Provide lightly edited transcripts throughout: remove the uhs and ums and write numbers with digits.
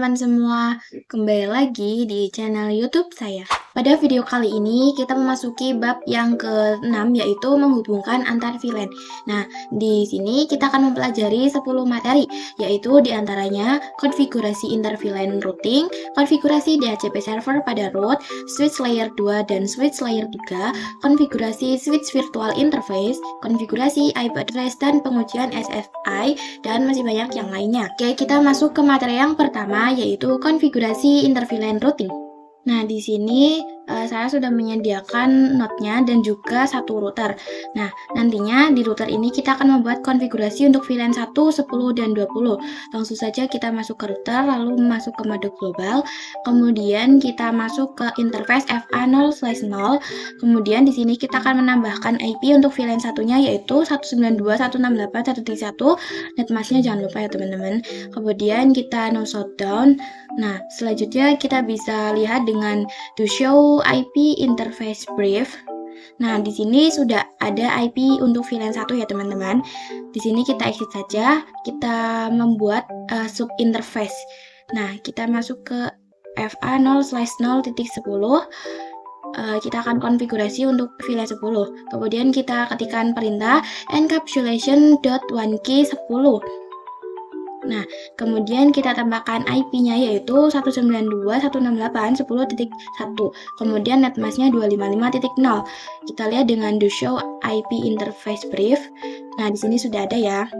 teman-teman semua, kembali lagi di channel YouTube saya. Pada video kali ini kita memasuki bab yang ke-6 yaitu menghubungkan antar VLAN. Nah, di sini kita akan mempelajari 10 materi yaitu diantaranya konfigurasi inter VLAN routing, konfigurasi DHCP server pada root, switch layer 2 dan switch layer 3, konfigurasi switch virtual interface, konfigurasi IP address dan pengujian SSI dan masih banyak yang lainnya. Oke, kita masuk ke materi yang pertama yaitu konfigurasi inter VLAN routing. Nah, di sini saya sudah menyediakan node-nya dan juga satu router. Nah, nantinya di router ini kita akan membuat konfigurasi untuk VLAN 1, 10, dan 20. Langsung saja kita masuk ke router, lalu masuk ke mode global. Kemudian kita masuk ke interface FA0/0. Kemudian di sini kita akan menambahkan IP untuk VLAN satunya yaitu 192.168.1.1. Netmasknya jangan lupa ya teman-teman. Kemudian kita no shutdown. Nah, selanjutnya kita bisa lihat dengan to show IP interface brief. Nah, di sini sudah ada IP untuk VLAN 1 ya teman-teman. Di sini kita exit saja, kita membuat sub interface. Nah, kita masuk ke FA0/0.10. Kita akan konfigurasi untuk VLAN 10. Kemudian kita ketikkan perintah encapsulation.1key 10. Nah, kemudian kita tambahkan IP-nya yaitu 192.168.10.1. Kemudian netmasknya 255.0. Kita lihat dengan do show IP interface brief. Nah, di sini sudah ada ya.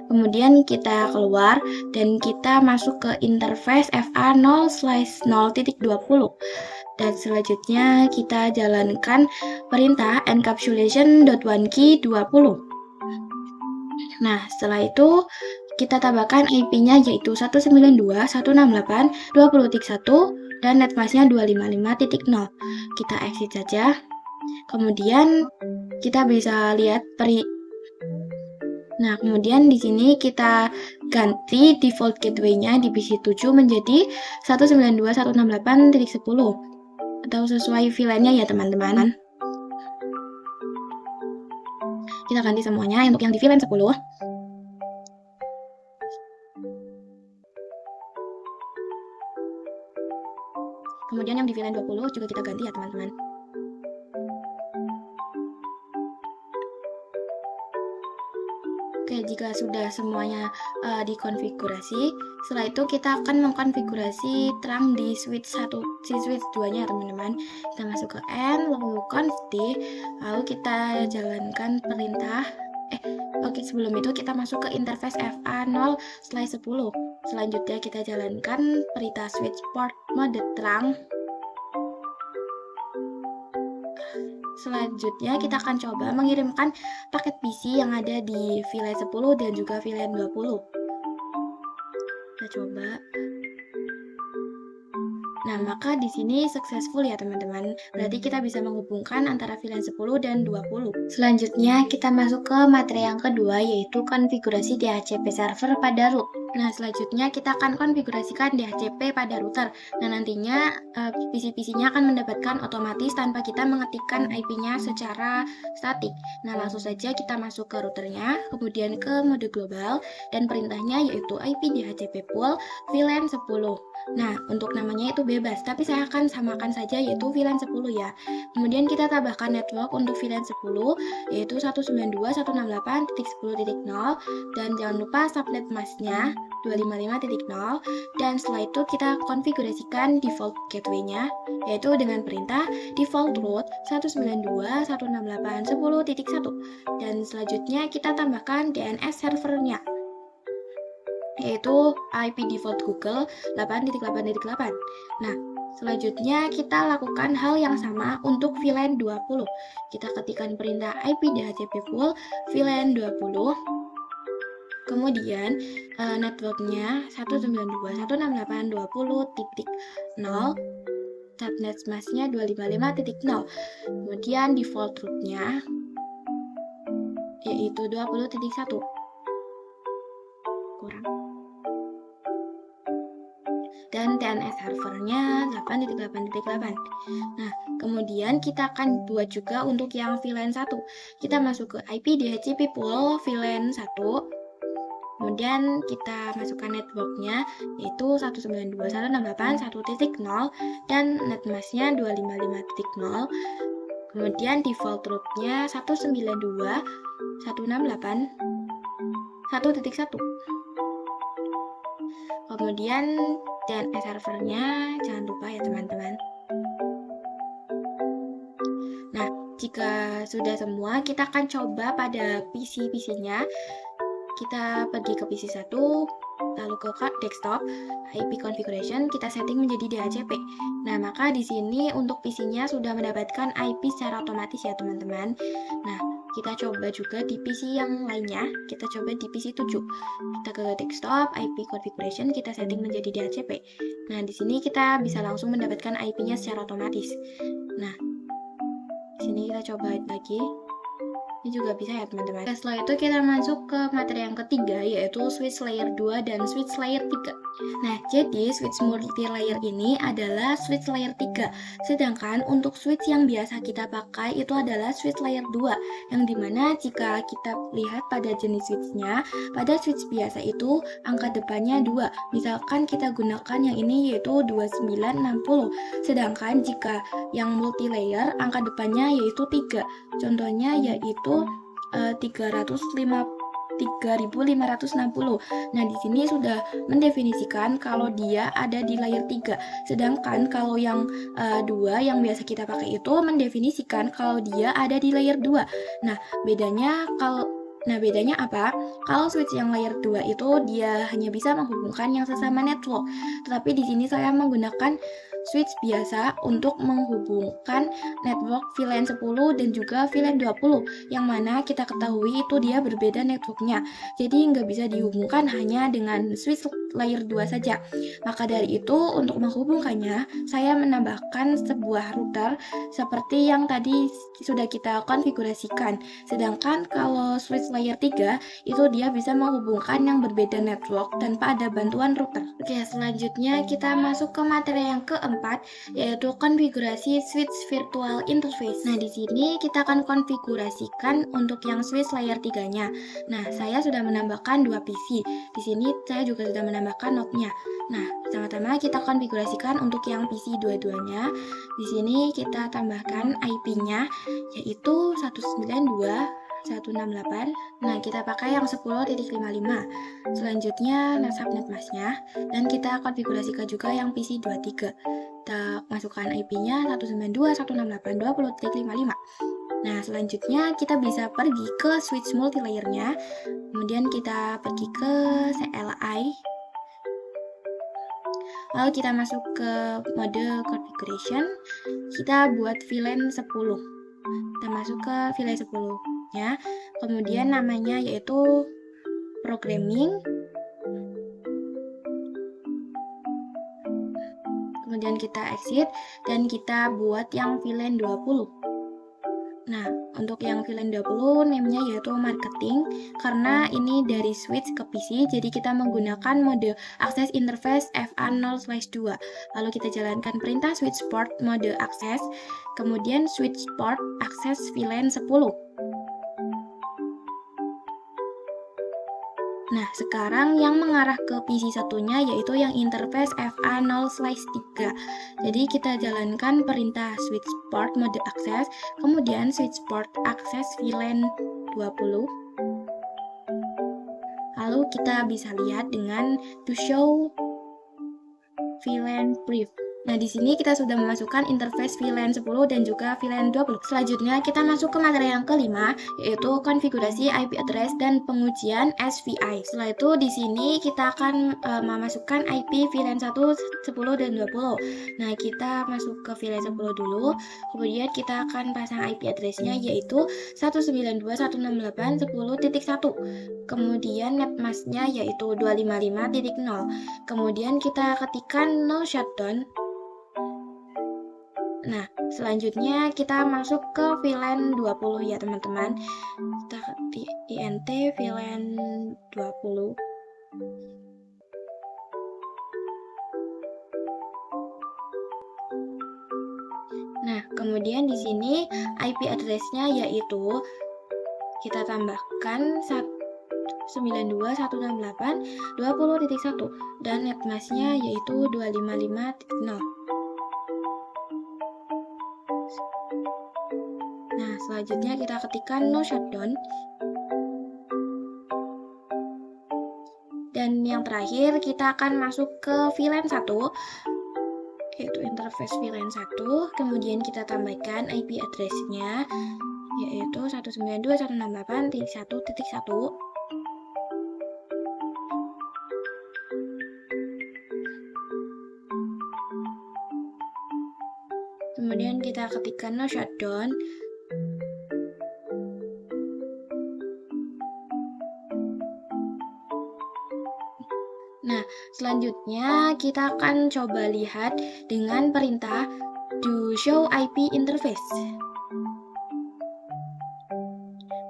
Kemudian kita keluar dan kita masuk ke interface FA0/0.20. Dan selanjutnya kita jalankan perintah encapsulation.1key 20. Nah, setelah itu kita tambahkan IP-nya yaitu 192.168.20.1 dan netmasknya 255.0. Kita exit saja. Kemudian kita bisa lihat Nah, kemudian di sini kita ganti default gateway-nya di PC7 menjadi 192.168.10 atau sesuai VLAN-nya ya teman-teman. Kita ganti semuanya untuk yang di VLAN 10. Kemudian yang di VLAN 20 juga kita ganti ya teman-teman. Oke, jika sudah semuanya dikonfigurasi, setelah itu kita akan mengkonfigurasi terang di switch 2-nya teman-teman. Kita masuk ke N, lalu conf-d, lalu kita jalankan perintah. Oke, sebelum itu kita masuk ke interface FA0/10. Selanjutnya kita jalankan perintah switch port mode terang. Selanjutnya kita akan coba mengirimkan paket PC yang ada di VLAN 10 dan juga VLAN 20. Kita coba. Nah, maka di sini successful ya teman-teman. Berarti kita bisa menghubungkan antara VLAN 10 dan 20. Selanjutnya kita masuk ke materi yang kedua yaitu konfigurasi DHCP server pada root. Nah, selanjutnya kita akan konfigurasikan DHCP pada router. Nah, nantinya PC-PC-nya akan mendapatkan otomatis tanpa kita mengetikkan IP-nya secara statik. Nah, langsung saja kita masuk ke routernya, kemudian ke mode global, dan perintahnya yaitu IP DHCP pool VLAN 10. Nah, untuk namanya itu bebas, tapi saya akan samakan saja yaitu VLAN 10 ya. Kemudian kita tambahkan network untuk VLAN 10 yaitu 192.168.10.0 dan jangan lupa subnet masknya 255.0 dan setelah itu kita konfigurasikan default gateway-nya yaitu dengan perintah default root 192.168.10.1 dan selanjutnya kita tambahkan DNS servernya yaitu IP default Google 8.8.8. Nah, selanjutnya kita lakukan hal yang sama untuk VLAN 20. Kita ketikkan perintah IP DHCP pool VLAN 20. Kemudian networknya 192.168.20.0, subnet masknya 255.0. Kemudian default rootnya yaitu 20.1. Kurang. Dan DNS servernya 8.8.8. Nah, kemudian kita akan buat juga untuk yang VLAN 1. Kita masuk ke IP DHCP pool VLAN 1. Kemudian kita masukkan networknya yaitu 192.168.1.0 dan netmasknya 255.0. Kemudian default rootnya 192.168.1.1. Kemudian DNS servernya jangan lupa ya teman-teman. Nah, jika sudah semua, kita akan coba pada PC-nya. Kita pergi ke PC 1, lalu ke desktop, IP configuration, kita setting menjadi DHCP. Nah, maka di sini untuk PC-nya sudah mendapatkan IP secara otomatis ya teman-teman. Nah, kita coba juga di PC yang lainnya, kita coba di PC 7. Kita ke desktop, IP configuration, kita setting menjadi DHCP. Nah, di sini kita bisa langsung mendapatkan IP-nya secara otomatis. Nah, di sini kita coba lagi. Ini juga bisa ya teman-teman. Setelah itu kita masuk ke materi yang ketiga, yaitu switch layer 2 dan switch layer 3. Nah, jadi switch multi-layer ini adalah switch layer 3. Sedangkan untuk switch yang biasa kita pakai itu adalah switch layer 2. Yang dimana jika kita lihat pada jenis switchnya, pada switch biasa itu angka depannya 2. Misalkan kita gunakan yang ini yaitu 2960. Sedangkan jika yang multi-layer angka depannya yaitu 3. Contohnya yaitu 3560. Nah, di sini sudah mendefinisikan kalau dia ada di layer 3. Sedangkan kalau yang 2 yang biasa kita pakai itu mendefinisikan kalau dia ada di layer 2. Nah, bedanya apa? Kalau switch yang layer 2 itu dia hanya bisa menghubungkan yang sesama network. Tetapi di sini saya menggunakan switch biasa untuk menghubungkan network VLAN 10 dan juga VLAN 20 yang mana kita ketahui itu dia berbeda networknya, jadi nggak bisa dihubungkan hanya dengan switch layer 2 saja. Maka dari itu untuk menghubungkannya saya menambahkan sebuah router seperti yang tadi sudah kita konfigurasikan. Sedangkan kalau switch layer 3 itu dia bisa menghubungkan yang berbeda network tanpa ada bantuan router. Oke, selanjutnya kita masuk ke materi yang keempat, yaitu konfigurasi switch virtual interface. Nah, di sini kita akan konfigurasikan untuk yang switch layer 3-nya. Nah, saya sudah menambahkan 2 PC. Di sini saya juga sudah menambahkan node-nya. Nah, pertama-tama kita konfigurasikan untuk yang PC dua-duanya. Di sini kita tambahkan IP-nya yaitu 192.168. Nah, kita pakai yang 10.55. Selanjutnya subnet masknya dan kita konfigurasikan juga yang PC 23. Kita masukkan IP-nya 192.168.20.55. Nah, selanjutnya kita bisa pergi ke switch multilayer-nya. Kemudian kita pergi ke CLI. Lalu kita masuk ke mode configuration. Kita buat VLAN 10. Kita masuk ke VLAN 10-nya. Kemudian namanya yaitu programming. Kemudian kita exit dan kita buat yang VLAN 20. Nah, untuk yang VLAN 20 namanya yaitu marketing karena ini dari switch ke PC, jadi kita menggunakan mode access interface FA0/2. Lalu kita jalankan perintah switch port mode access, kemudian switch port access VLAN 10. Nah, sekarang yang mengarah ke PC satunya yaitu yang interface FA0/3. Jadi kita jalankan perintah switch port mode access, kemudian switch port access VLAN 20. Lalu kita bisa lihat dengan to show VLAN brief. Nah, di sini kita sudah memasukkan interface VLAN 10 dan juga VLAN 20. Selanjutnya, kita masuk ke materi yang kelima, yaitu konfigurasi IP address dan pengujian SVI. Setelah itu, di sini kita akan memasukkan IP VLAN 1, 10, dan 20. Nah, kita masuk ke VLAN 10 dulu, kemudian kita akan pasang IP address-nya yaitu 192.168.10.1. Kemudian netmask-nya yaitu 255.0. Kemudian kita ketikkan no shutdown. Nah, selanjutnya kita masuk ke VLAN 20 ya teman-teman. Kita ketik int VLAN 20. Nah, kemudian di sini IP address-nya yaitu kita tambahkan 192.168.20.1 dan net masknya yaitu 255.0. Nah, selanjutnya kita ketikkan no shutdown. Dan yang terakhir kita akan masuk ke VLAN 1, yaitu interface VLAN 1. Kemudian kita tambahkan IP address-nya yaitu 192.168.1.1. Kemudian kita ketikkan no shutdown. Nah, selanjutnya kita akan coba lihat dengan perintah do show IP interface.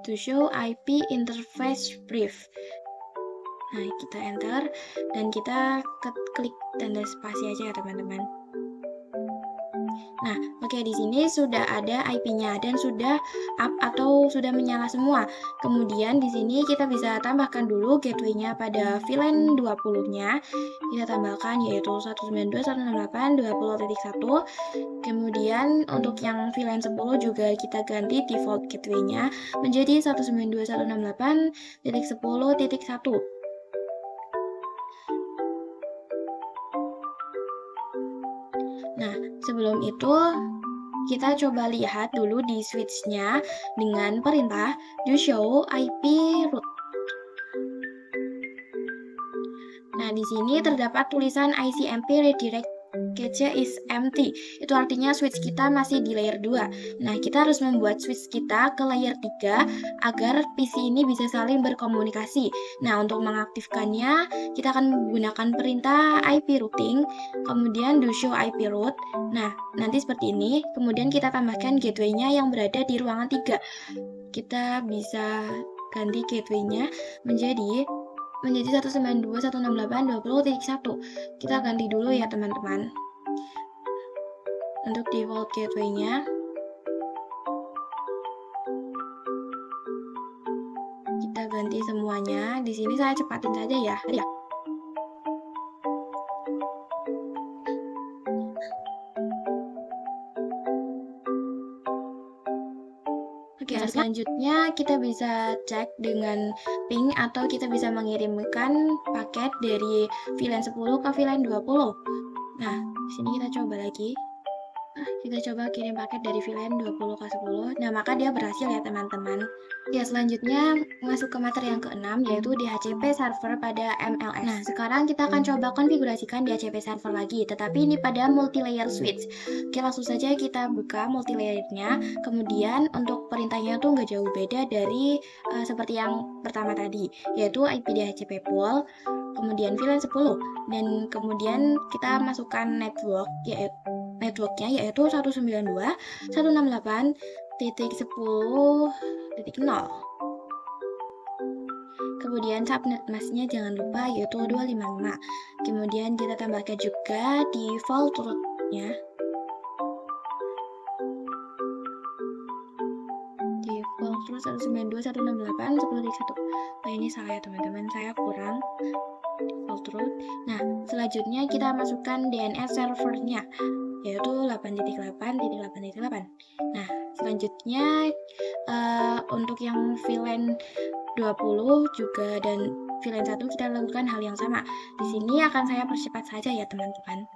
To show IP interface brief. Nah, kita enter dan kita klik tanda spasi aja ya teman-teman. Nah, oke, di sini sudah ada IP-nya dan sudah up atau sudah menyala semua. Kemudian di sini kita bisa tambahkan dulu gateway-nya pada VLAN 20-nya. Kita tambahkan yaitu 192.168.20.1. Kemudian untuk yang VLAN 10 juga kita ganti default gateway-nya menjadi 192.168.10.1. Nah, sebelum itu kita coba lihat dulu di switch-nya dengan perintah do show IP route. Nah, di sini terdapat tulisan ICMP redirect cache is empty. Itu artinya switch kita masih di layer 2. Nah, kita harus membuat switch kita ke layer 3 agar PC ini bisa saling berkomunikasi. Nah, untuk mengaktifkannya, kita akan menggunakan perintah IP routing, kemudian do show IP route. Nah, nanti seperti ini. Kemudian kita tambahkan gateway-nya yang berada di ruangan 3. Kita bisa ganti gateway-nya menjadi 192.168.20.1. Kita ganti dulu ya teman-teman. Untuk default gateway-nya kita ganti semuanya. Di sini saya cepatin saja ya. Oke, selanjutnya kita bisa cek dengan ping atau kita bisa mengirimkan paket dari VLAN 10 ke VLAN 20. Nah, di sini kita coba lagi. Kita coba kirim paket dari VLAN 20 ke 10. Nah, maka dia berhasil ya teman-teman. Ya, selanjutnya masuk ke materi yang ke-6 yaitu DHCP server pada MLS. Nah, sekarang kita akan coba konfigurasikan DHCP server lagi, tetapi ini pada multi-layer switch. Oke, langsung saja kita buka multi-layernya. Kemudian untuk perintahnya tuh nggak jauh beda dari seperti yang pertama tadi, yaitu IP DHCP pool, kemudian VLAN 10, dan kemudian kita masukkan networknya yaitu 192.168.10.0. Kemudian subnet masknya jangan lupa yaitu 255. Kemudian kita tambahkan juga default route-nya. Default route 192.168.10.1. Nah, ini salah ya teman-teman, saya kurang default route. Nah, selanjutnya kita masukkan DNS servernya yaitu 8.8.8.8. Nah, selanjutnya untuk yang VLAN 20 juga dan VLAN 1 kita lakukan hal yang sama. Di sini akan saya percepat saja ya teman-teman.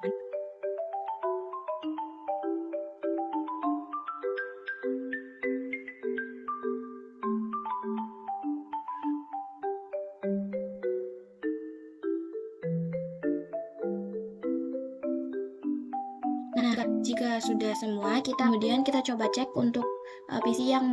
Nah, jika sudah semua, kemudian kita coba cek untuk PC yang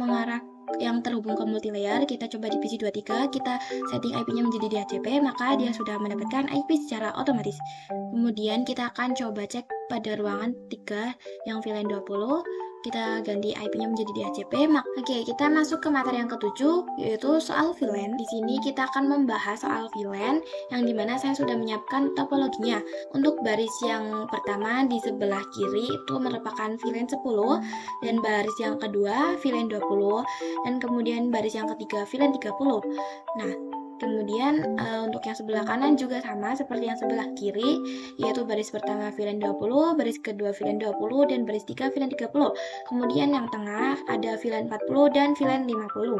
terhubung ke multilayer. Kita coba di PC 23, kita setting IP-nya menjadi DHCP, maka dia sudah mendapatkan IP secara otomatis. Kemudian kita akan coba cek pada ruangan 3 yang VLAN 20, kita ganti IP-nya menjadi DHCP. Oke, kita masuk ke materi yang ke-7 yaitu soal VLAN. Di sini kita akan membahas soal VLAN yang dimana saya sudah menyiapkan topologinya. Untuk baris yang pertama di sebelah kiri itu merupakan VLAN 10 dan baris yang kedua VLAN 20 dan kemudian baris yang ketiga VLAN 30. Nah, Kemudian untuk yang sebelah kanan juga sama seperti yang sebelah kiri, yaitu baris pertama VLAN 20, baris kedua VLAN 20, dan baris 3 VLAN 30. Kemudian yang tengah ada VLAN 40 dan VLAN 50.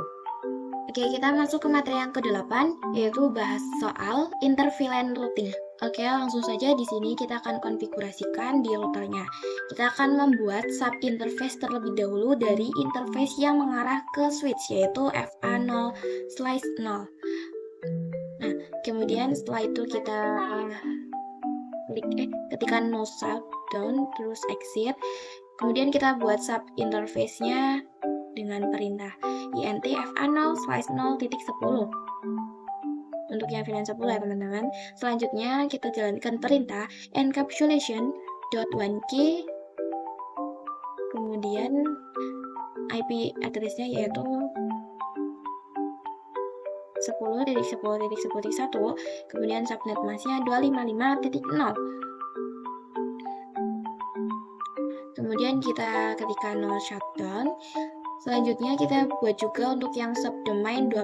Oke, kita masuk ke materi yang ke-8, yaitu bahas soal inter-VLAN routing. Oke, langsung saja di sini kita akan konfigurasikan di routernya. Kita akan membuat sub interface terlebih dahulu dari interface yang mengarah ke switch, yaitu FA0/0. Nah, kemudian setelah itu kita ketikkan no shutdown, terus exit. Kemudian kita buat sub interface-nya dengan perintah int fa0/0.10 untuk yang VLAN 10 ya teman-teman. Selanjutnya kita jalankan perintah encapsulation.1key, kemudian IP address-nya yaitu 10.10.10.1, kemudian subnet mask-nya 255.0. Kemudian kita ketikkan no shutdown. Selanjutnya kita buat juga untuk yang subdomain 20.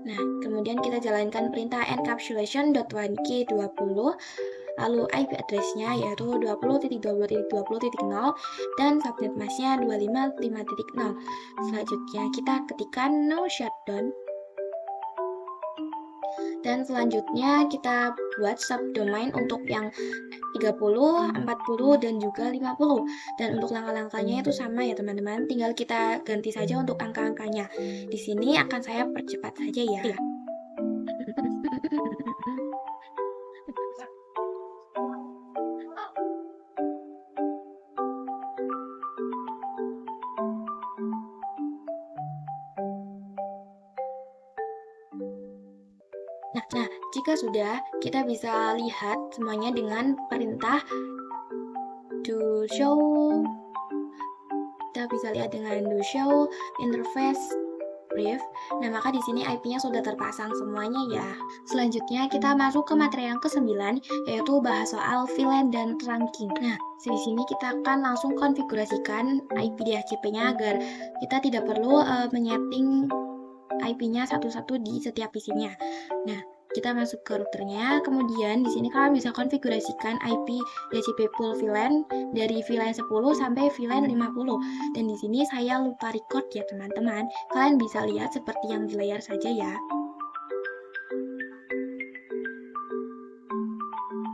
Nah, kemudian kita jalankan perintah encapsulation.1key 20, lalu IP address-nya yaitu 20.20.20.0 dan subnet mask-nya 255.0. Selanjutnya kita ketikkan no shutdown. Dan selanjutnya kita buat subdomain untuk yang 30, 40, dan juga 50. Dan untuk langkah-langkahnya itu sama ya teman-teman, tinggal kita ganti saja untuk angka-angkanya. Di sini akan saya percepat saja ya. Nah, jika sudah, kita bisa lihat semuanya dengan perintah do show. Kita bisa lihat dengan do show interface brief. Nah, maka di sini IP-nya sudah terpasang semuanya ya. Selanjutnya kita masuk ke materi yang ke-9, yaitu bahas soal VLAN dan trunking. Nah, di sini kita akan langsung konfigurasikan IP DHCP-nya agar kita tidak perlu menyeting IP-nya satu-satu di setiap PC-nya. Nah, kita masuk ke routernya, kemudian di sini kalian bisa konfigurasikan IP DHCP pool VLAN dari VLAN 10 sampai VLAN 50. Dan di sini saya lupa record ya teman-teman. Kalian bisa lihat seperti yang di layar saja ya.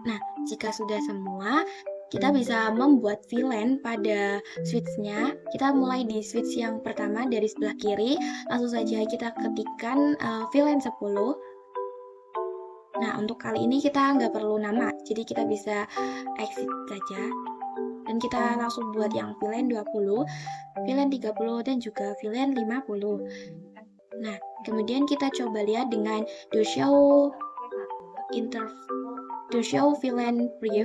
Nah, jika sudah semua, kita bisa membuat VLAN pada switch-nya. Kita mulai di switch yang pertama dari sebelah kiri. Langsung saja kita ketikkan VLAN 10. Nah, untuk kali ini kita nggak perlu nama, jadi kita bisa exit saja. Dan kita langsung buat yang VLAN 20, VLAN 30, dan juga VLAN 50. Nah, kemudian kita coba lihat dengan do show VLAN brief.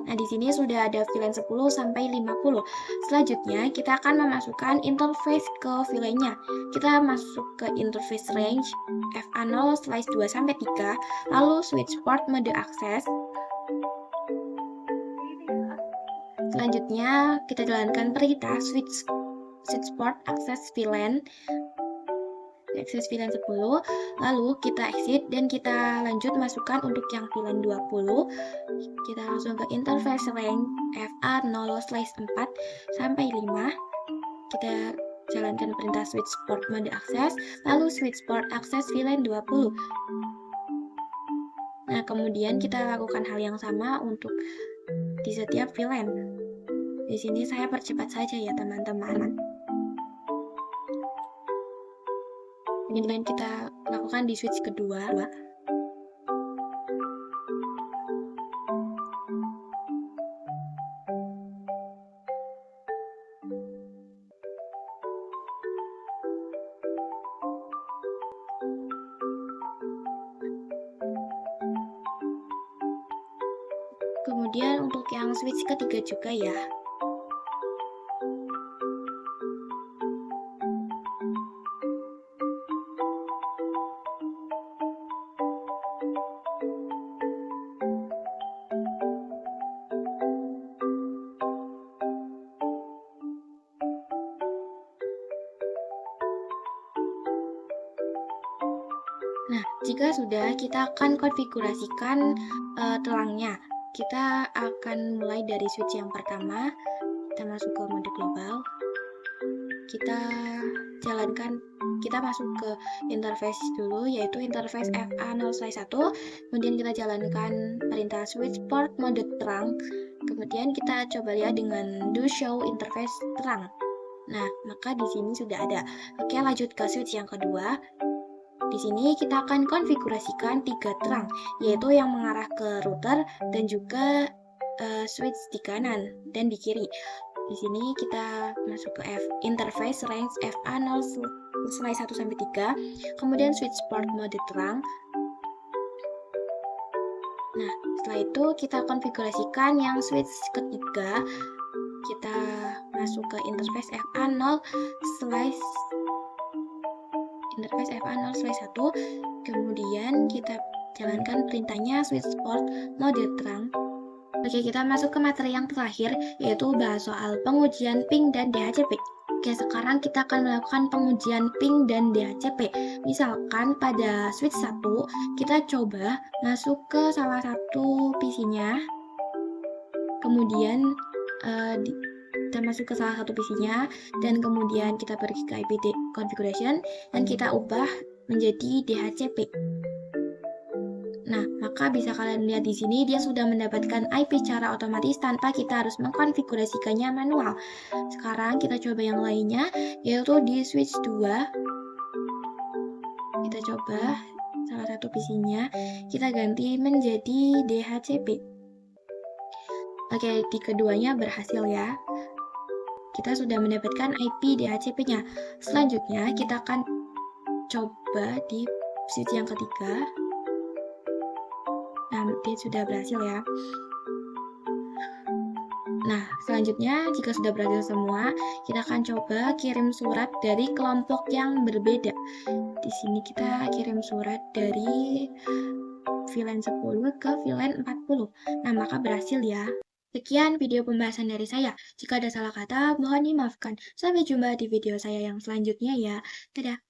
Nah, di sini sudah ada VLAN 10 sampai 50. Selanjutnya, kita akan memasukkan interface ke VLAN-nya. Kita masuk ke interface range FA0/2 sampai 3, lalu switch port mode akses. Selanjutnya, kita jalankan perintah switch port akses VLAN. Akses VLAN 10, lalu kita exit dan kita lanjut masukkan untuk yang VLAN 20. Kita langsung ke interface range FA0/4 sampai 5. Kita jalankan perintah switch port mode akses, lalu switch port akses VLAN 20. Nah, kemudian kita lakukan hal yang sama untuk di setiap VLAN. Di sini saya percepat saja ya teman-teman. Kemudian kita lakukan di switch kedua. Kemudian untuk yang switch ketiga juga ya. Jika sudah, kita akan konfigurasikan telangnya. Kita akan mulai dari switch yang pertama. Kita masuk ke mode global. Kita masuk ke interface dulu, yaitu interface FA0/1. Kemudian kita jalankan perintah switch port mode terang. Kemudian kita coba lihat dengan do show interface terang. Nah, maka di sini sudah ada. Oke, lanjut ke switch yang kedua. Di sini kita akan konfigurasikan 3 terang, yaitu yang mengarah ke router dan juga switch di kanan dan di kiri. Di sini kita masuk ke interface range FA0/1-3, kemudian switch port mode terang. Nah, setelah itu kita konfigurasikan yang switch ketiga. Kita masuk ke interface FA0/1, kemudian kita jalankan perintahnya switch port mode terang. Oke, kita masuk ke materi yang terakhir, yaitu bahas soal pengujian ping dan DHCP. Oke, sekarang kita akan melakukan pengujian ping dan DHCP. Misalkan pada switch 1, kita coba masuk ke salah satu PC-nya, kemudian kita masuk ke salah satu PC-nya, dan kemudian kita pergi ke IP configuration, dan kita ubah menjadi DHCP. Nah, maka bisa kalian lihat di sini dia sudah mendapatkan IP secara otomatis tanpa kita harus mengkonfigurasikannya manual. Sekarang kita coba yang lainnya, yaitu di switch 2. Kita coba salah satu PC-nya, kita ganti menjadi DHCP. Oke, di keduanya berhasil ya. Kita sudah mendapatkan IP DHCP-nya. Selanjutnya, kita akan coba di switch yang ketiga. Nah, dia sudah berhasil ya. Nah, selanjutnya jika sudah berhasil semua, kita akan coba kirim surat dari kelompok yang berbeda. Di sini kita kirim surat dari VLAN 10 ke VLAN 40. Nah, maka berhasil ya. Sekian video pembahasan dari saya. Jika ada salah kata, mohon dimaafkan. Sampai jumpa di video saya yang selanjutnya ya. Dadah.